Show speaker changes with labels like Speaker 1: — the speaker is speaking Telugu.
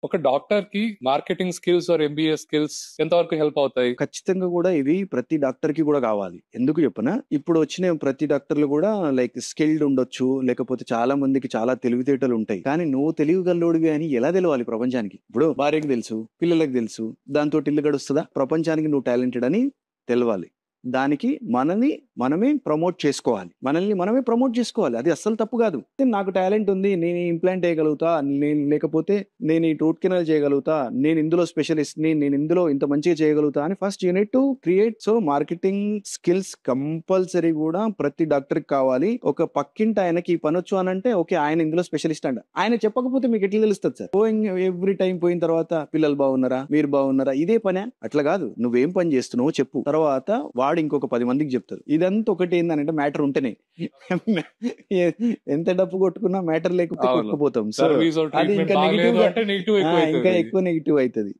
Speaker 1: ఒక డాక్టర్ కి marketing skills or MBA skills ఎంతవరకు హెల్ప్ అవుతాయి?
Speaker 2: ఖచ్చితంగా కూడా ఇది ప్రతి డాక్టర్ కి కూడా కావాలి. ఎందుకు చెప్పనా, ఇప్పుడు వచ్చిన ప్రతి డాక్టర్లు కూడా లైక్ స్కిల్డ్ ఉండొచ్చు, లేకపోతే చాలా మందికి చాలా తెలివితేటలు ఉంటాయి. కానీ నువ్వు తెలివిగల్లోడివి అని ఎలా తెలవాలి ప్రపంచానికి? ఇప్పుడు భార్యకి తెలుసు, పిల్లలకు తెలుసు, దాంతో ఇల్లు గడుస్తుందా? ప్రపంచానికి నువ్వు టాలెంటెడ్ అని తెలవాలి. దానికి మనమే ప్రమోట్ చేసుకోవాలి. మనల్ని మనమే ప్రమోట్ చేసుకోవాలి. అది అస్సలు తప్పు కాదు. నాకు టాలెంట్ ఉంది, నేను ఇంప్లాంట్ చేయగలుగుతా, లేకపోతే నేను ఈ రూట్ కెనాల్ చేయగలుగుతా, నేను ఇందులో స్పెషలిస్ట్ ని, నేను ఇందులో ఇంత మంచిగా చేయగలుగుతా అని first unit to create. So marketing skills compulsory కూడా ప్రతి డాక్టర్ కి కావాలి. ఒక పక్కింటి ఆయనకి ఈ పనొచ్చు అని అంటే ఓకే, ఆయన ఇందులో స్పెషలిస్ట్ అంట. ఆయన చెప్పకపోతే మీకు ఎట్లా తెలుస్తుంది సార్? గోయింగ్ ఎవ్రీ టైం పోయిన తర్వాత పిల్లలు బాగున్నారా, మీరు బాగున్నారా, ఇదే పనే? అట్లా కాదు. నువ్వేం పని చేస్తున్నావో చెప్పు, తర్వాత వాడు ఇంకొక 10 మందికి చెప్తారు. ఇదంతా ఒకటి ఏంటంటే మ్యాటర్ ఉంటేనే ఎంత డబ్బు కొట్టుకున్నా మ్యాటర్ లేకపోతే
Speaker 1: అవును.
Speaker 2: కొట్టుకుపోతాం. సో
Speaker 1: సర్వీస్
Speaker 2: అది
Speaker 1: ట్రీట్మెంట్
Speaker 2: ఇంకా నెగిటివ్
Speaker 1: బాగలేదు
Speaker 2: గా
Speaker 1: అంటే నెగిటివ్ ఎక్కువ
Speaker 2: ఇంకా
Speaker 1: అవుతుంది.
Speaker 2: ఎక్కువ నెగిటివ్ అవుతుంది.